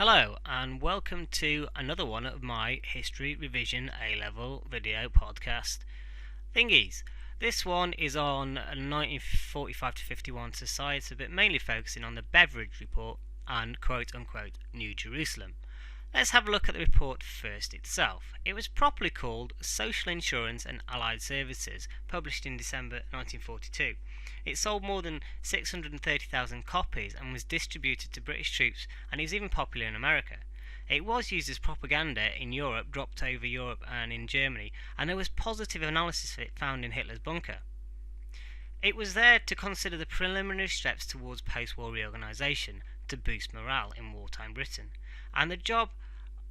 Hello and welcome to another one of my History Revision A-Level video podcast thingies. This one is on 1945 to 51 society, but mainly focusing on the Beveridge Report and quote-unquote New Jerusalem. Let's have a look at the report first itself. It was properly called Social Insurance and Allied Services, published in December 1942. It sold more than 630,000 copies and was distributed to British troops, and it was even popular in America. It was used as propaganda in Europe, dropped over Europe and in Germany, and there was positive analysis of it found in Hitler's bunker. It was there to consider the preliminary steps towards post-war reorganisation to boost morale in wartime Britain, and the job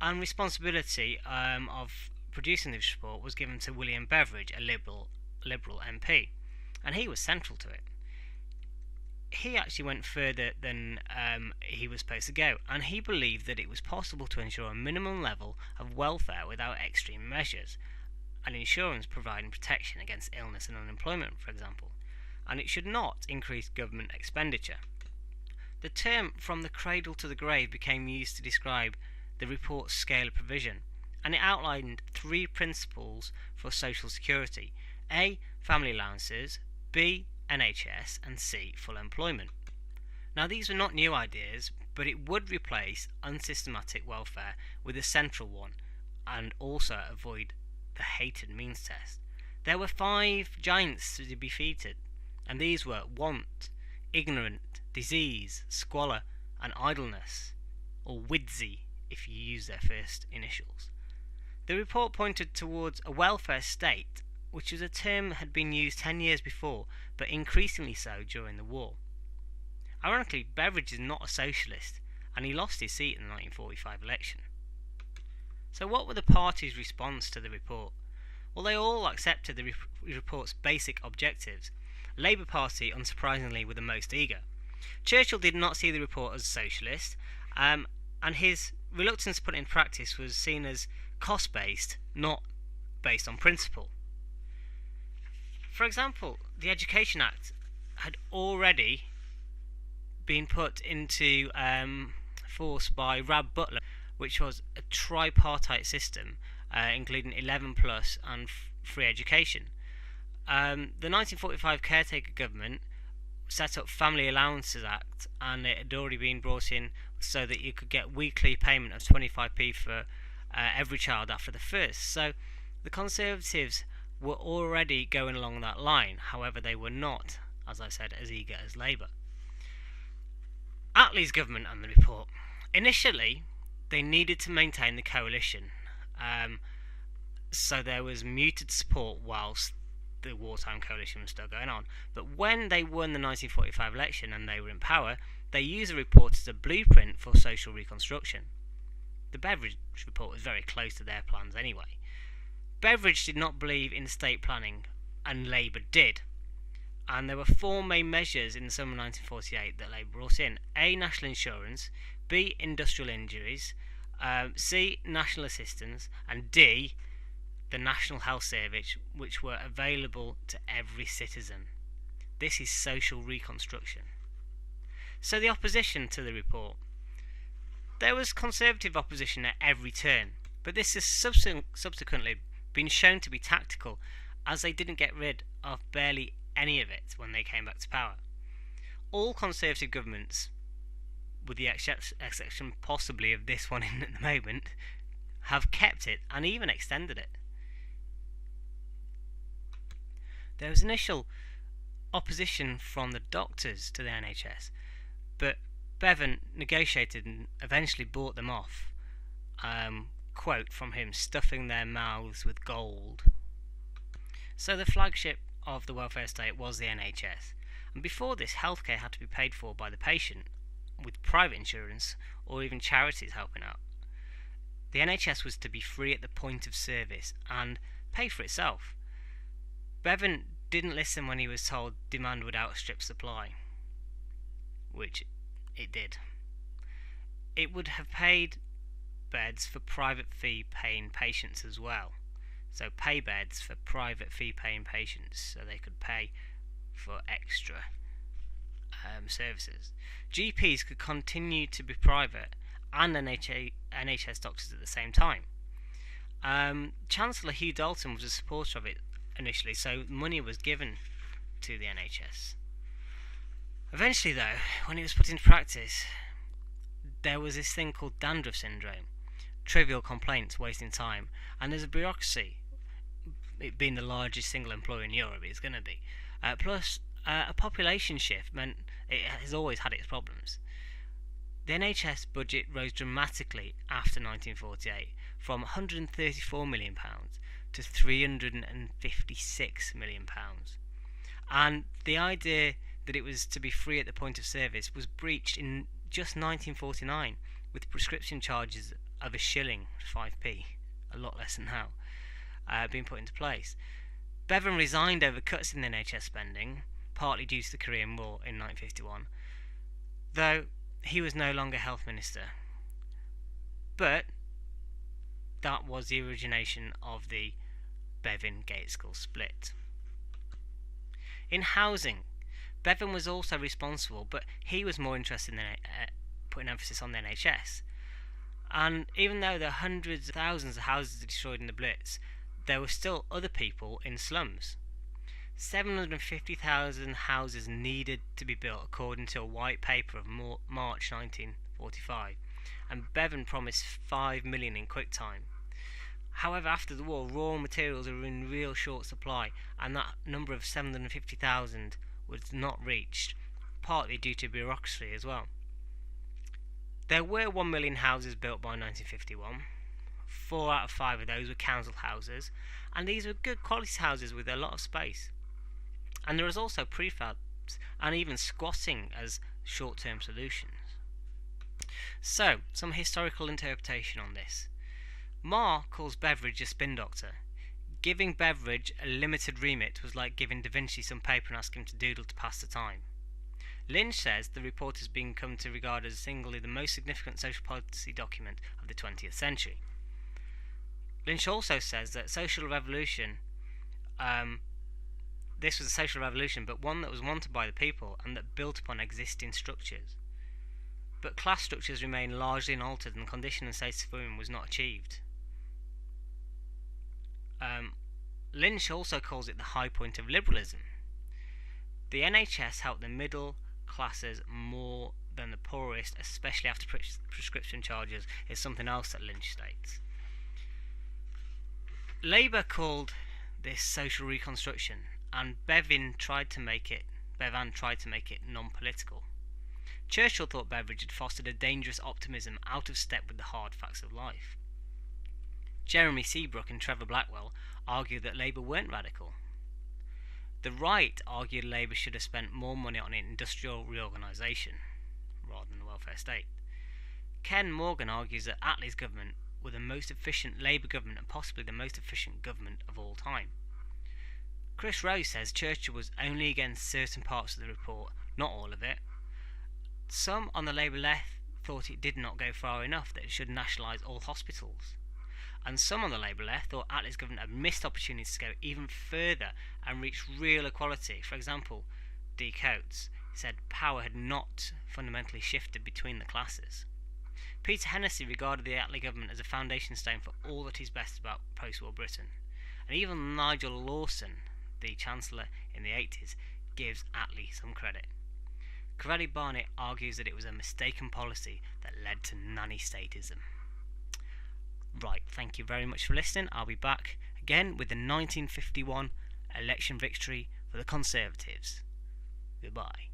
and responsibility of producing this report was given to William Beveridge, a Liberal MP, and he was central to it. He actually went further than he was supposed to go, and he believed that it was possible to ensure a minimum level of welfare without extreme measures, and insurance providing protection against illness and unemployment, for example, and it should not increase government expenditure. The term "from the cradle to the grave" became used to describe the report's scale of provision, and it outlined three principles for social security: A. Family allowances, B. NHS, and C. Full employment. Now, these were not new ideas, but it would replace unsystematic welfare with a central one, and also avoid the hated means test. There were 5 giants to be defeated, and these were want, ignorance, disease, squalor, and idleness, or WIDSI if you use their first initials. The report pointed towards a welfare state, which was a term that had been used 10 years before, but increasingly so during the war. Ironically, Beveridge is not a socialist, and he lost his seat in the 1945 election. So what were the party's response to the report? Well, they all accepted the report's basic objectives. Labour Party, unsurprisingly, were the most eager. Churchill did not see the report as socialist, and his reluctance to put it in practice was seen as cost-based, not based on principle. For example, the Education Act had already been put into force by Rab Butler, which was a tripartite system, including 11 plus and free education. The 1945 caretaker government set up Family Allowances Act, and it had already been brought in so that you could get weekly payment of 25p for every child after the first. So the Conservatives were already going along that line. However, they were not, as I said, as eager as Labour. Attlee's government and the report. Initially, they needed to maintain the coalition, so there was muted support whilst the wartime coalition was still going on. But when they won the 1945 election and they were in power, they used the report as a blueprint for social reconstruction. The Beveridge report was very close to their plans anyway. Beveridge did not believe in state planning, and Labour did. And there were 4 main measures in the summer of 1948 that Labour brought in: A. National insurance, B. Industrial injuries, C. National assistance, and D. the National Health Service, which were available to every citizen. This is social reconstruction. So the opposition to the report. There was Conservative opposition at every turn, but this has subsequently been shown to be tactical, as they didn't get rid of barely any of it when they came back to power. All Conservative governments, with the exception possibly of this one at the moment, have kept it and even extended it. There was initial opposition from the doctors to the NHS, but Bevan negotiated and eventually bought them off. Quote from him, stuffing their mouths with gold. So the flagship of the welfare state was the NHS, and before this, healthcare had to be paid for by the patient, with private insurance or even charities helping out. The NHS was to be free at the point of service and pay for itself. Bevan didn't listen when he was told demand would outstrip supply, which it did. It would have paid beds for private fee paying patients as well. So pay beds for private fee paying patients so they could pay for extra services. GPs could continue to be private and NHS doctors at the same time. Chancellor Hugh Dalton was a supporter of it initially, so money was given to the NHS. Eventually, though, when it was put into practice, there was this thing called dandruff syndrome, trivial complaints wasting time, and there's a bureaucracy. It being the largest single employer in Europe, it's going to be. Plus, a population shift meant it has always had its problems. The NHS budget rose dramatically after 1948, from £134 million to £356 million. And the idea that it was to be free at the point of service was breached in just 1949, with prescription charges of £1, 5p, a lot less than now, being put into place. Bevan resigned over cuts in the NHS spending, partly due to the Korean War in 1951, though he was no longer Health Minister. But that was the origination of the Bevan-Gaitskell split. In housing, Bevan was also responsible, but he was more interested in putting emphasis on the NHS. And even though there are hundreds of thousands of houses destroyed in the Blitz, there were still other people in slums. 750,000 houses needed to be built according to a white paper of March 1945, and Bevan promised 5 million in quick time. However, after the war, raw materials were in real short supply, and that number of 750,000 was not reached, partly due to bureaucracy as well. There were 1 million houses built by 1951. 4 out of 5 of those were council houses, and these were good quality houses with a lot of space. And there was also prefabs and even squatting as short-term solutions. So, some historical interpretation on this. Marr calls Beveridge a spin doctor. Giving Beveridge a limited remit was like giving Da Vinci some paper and asking him to doodle to pass the time. Lynch says the report has been come to regard as singly the most significant social policy document of the 20th century. Lynch also says that social revolution, this was a social revolution, but one that was wanted by the people and that built upon existing structures. But class structures remain largely unaltered, and condition and status for women was not achieved. Lynch also calls it the high point of liberalism. The NHS helped the middle classes more than the poorest, especially after prescription charges, is something else that Lynch states. Labour called this social reconstruction, and Bevan tried to make it non-political. Churchill thought Beveridge had fostered a dangerous optimism out of step with the hard facts of life. Jeremy Seabrook and Trevor Blackwell argued that Labour weren't radical. The right argued Labour should have spent more money on industrial reorganisation rather than the welfare state. Ken Morgan argues that Attlee's government were the most efficient Labour government and possibly the most efficient government of all time. Chris Rose says Churchill was only against certain parts of the report, not all of it. Some on the Labour left thought it did not go far enough, that it should nationalise all hospitals. And some on the Labour left thought Attlee's government had missed opportunities to go even further and reach real equality. For example, D. Coates said power had not fundamentally shifted between the classes. Peter Hennessy regarded the Attlee government as a foundation stone for all that is best about post-war Britain. And even Nigel Lawson, the Chancellor in the 80s, gives Attlee some credit. Corelli Barnett argues that it was a mistaken policy that led to nanny statism. Right, thank you very much for listening. I'll be back again with the 1951 election victory for the Conservatives. Goodbye.